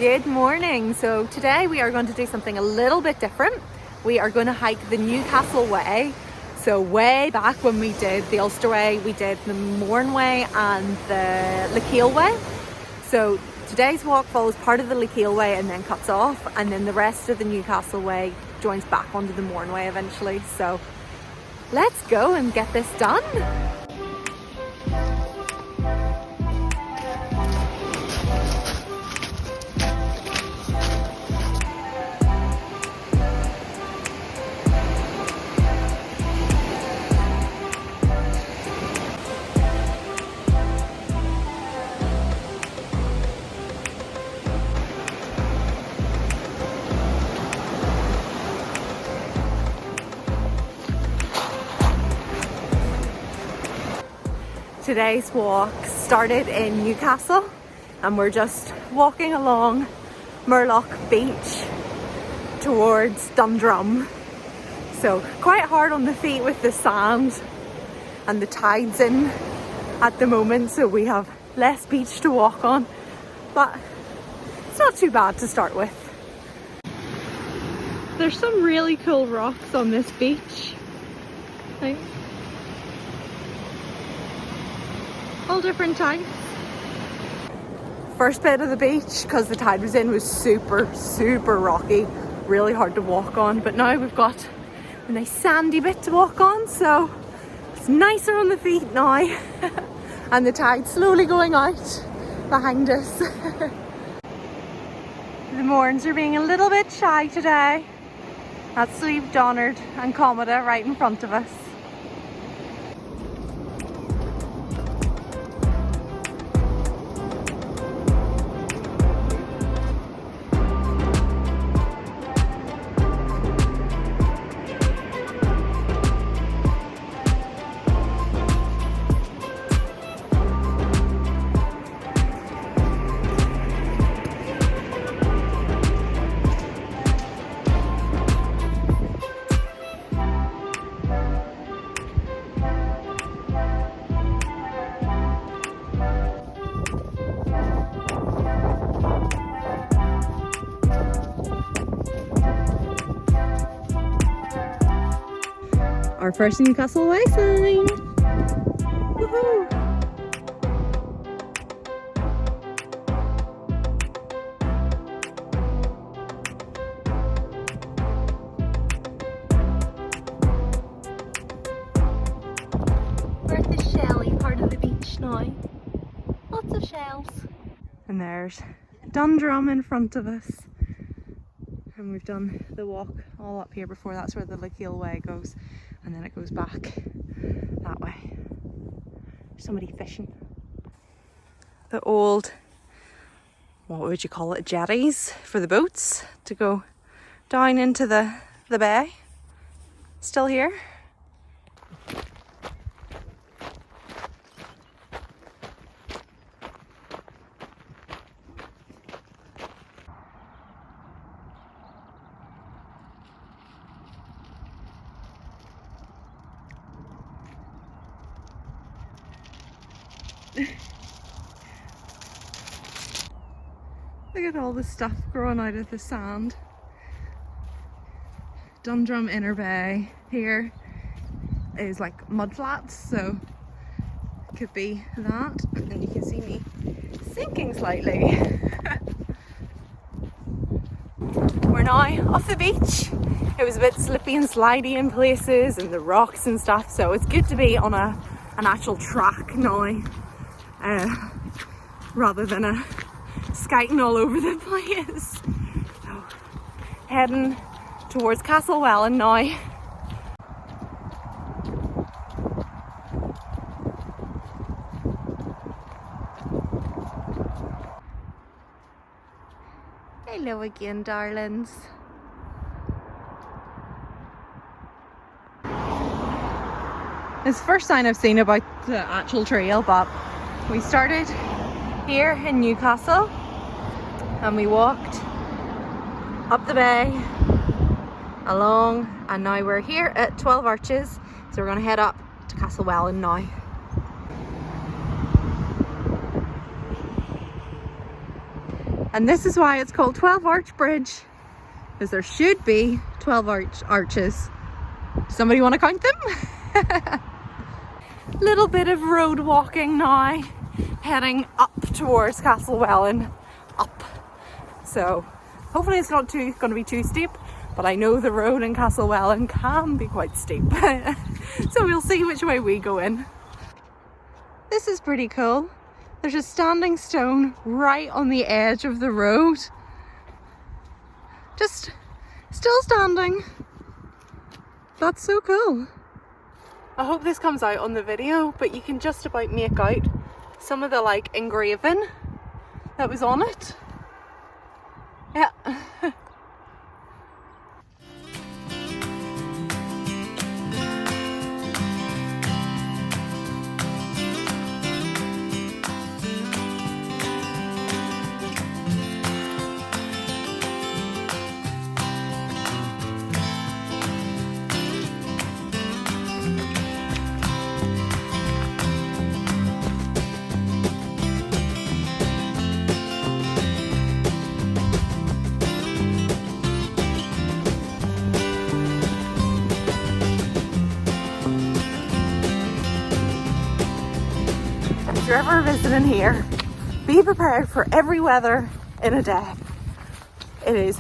Good morning. So today we are going to do something a little bit different. We are going to hike the Newcastle Way. So way back when we did the Ulster Way, we did the Mourne Way and the Newcastle Way. So today's walk follows part of the Newcastle Way and then cuts off, and then the rest of the Newcastle Way joins back onto the Mourne Way eventually. So let's go and get this done. Today's walk started in Newcastle and we're just walking along Murlough beach towards Dundrum. So quite hard on the feet with the sand, and the tide's in at the moment, so we have less beach to walk on, but it's not too bad to start with. There's some really cool rocks on this beach. Like, all different types. First bit of the beach, because the tide was in, was super rocky, really hard to walk on, but now we've got a nice sandy bit to walk on, so it's nicer on the feet now. And the tide slowly going out behind us. The Mournes are being a little bit shy today. That's Slieve, Donard and Commodore right in front of us. Our first Newcastle Way sign. Woohoo! We're at the shelly part of the beach now. Lots of shells. And there's Dundrum in front of us. And we've done the walk all up here before. That's where the Newcastle Way goes. And then it goes back that way. There's somebody fishing. The old, what would you call it, jetties for the boats to go down into the bay. Still here. Look at all the stuff growing out of the sand. Dundrum Inner Bay here is like mud flats, so it could be that. And you can see me sinking slightly. We're now off the beach. It was a bit slippy and slidey in places and the rocks and stuff, so it's good to be on an actual track now, rather than a skiting all over the place. So, heading towards Castlewellan now. Hello again, darlings. It's the first sign I've seen about the actual trail, but we started here in Newcastle and we walked up the bay, along, and now we're here at 12 Arches, so we're going to head up to Castlewellan now. And this is why it's called 12 Arch Bridge, because there should be 12 arches. Somebody want to count them? Little bit of road walking now, heading up towards Castlewellan, up. So hopefully it's not going to be too steep, but I know the road in Castlewellan can be quite steep. So we'll see which way we go in. This is pretty cool. There's a standing stone right on the edge of the road. Just still standing. That's so cool. I hope this comes out on the video, but you can just about make out some of the like engraving that was on it. Yeah. If you're ever visiting here, be prepared for every weather in a day. It is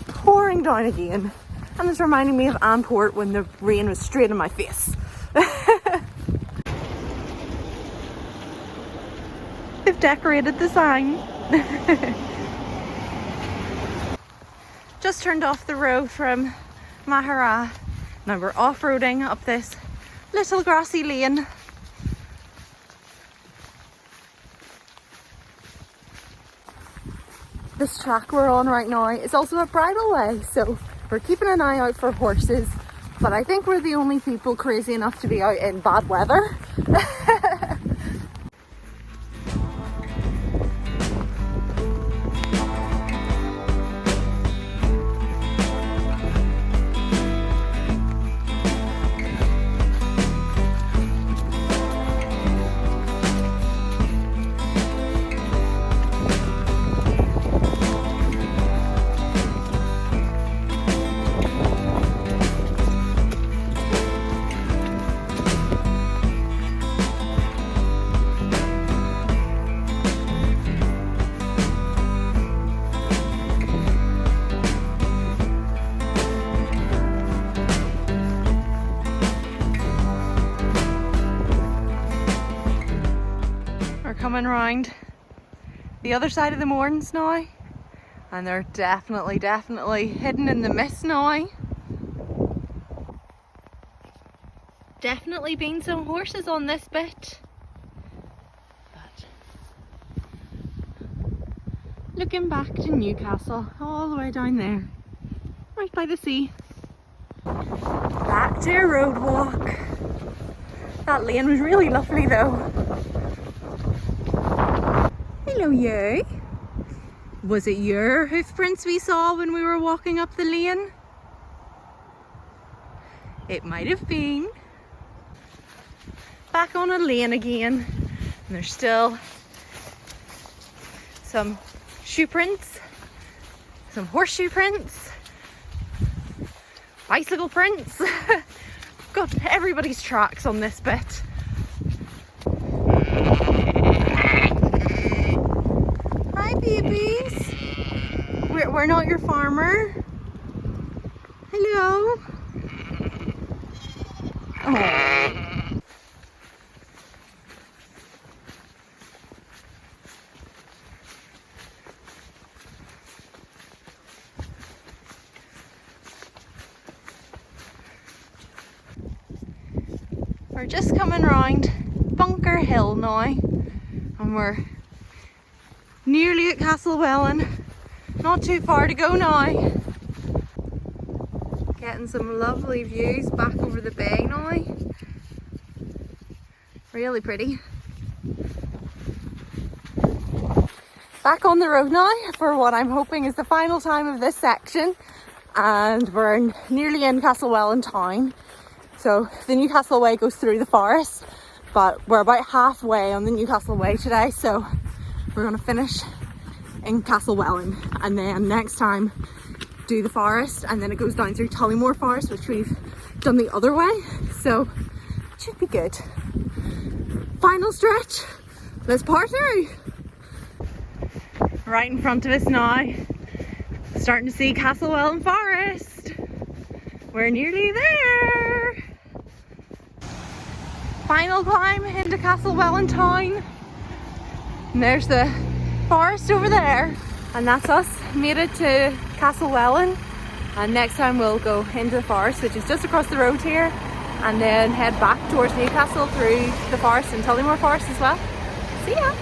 pouring down again, and it's reminding me of Antwerp when the rain was straight in my face. They've decorated the sign. Just turned off the road from Mahara. Now we're off-roading up this little grassy lane. This track we're on right now is also a bridle way, so we're keeping an eye out for horses, but I think we're the only people crazy enough to be out in bad weather. Coming round the other side of the Mournes now, and they're definitely hidden in the mist now. Definitely been some horses on this bit, but looking back to Newcastle, all the way down there, right by the sea. Back to a road walk. That lane was really lovely though. Hello you. Was it your hoof prints we saw when we were walking up the lane? It might have been. Back on a lane again, and there's still some shoe prints, some horseshoe prints, bicycle prints. Got everybody's tracks on this bit. Hi babies. We're not your farmer. Hello. Oh. We're just coming round Bunker Hill now, and we're nearly at Castlewellan. Not too far to go now. Getting some lovely views back over the bay now. Really pretty. Back on the road now for what I'm hoping is the final time of this section, and we're nearly in Castlewellan town. So the Newcastle Way goes through the forest, but we're about halfway on the Newcastle Way today, so we're going to finish in Castlewellan, and then next time do the forest, and then it goes down through Tullymore Forest, which we've done the other way, so it should be good. Final stretch, let's part through. Right in front of us now, starting to see Castlewellan Forest. We're nearly there. Final climb into Castlewellan town. And there's the forest over there. And that's us, made it to Castlewellan. And next time we'll go into the forest, which is just across the road here, and then head back towards Newcastle through the forest and Tullymore Forest as well. See ya!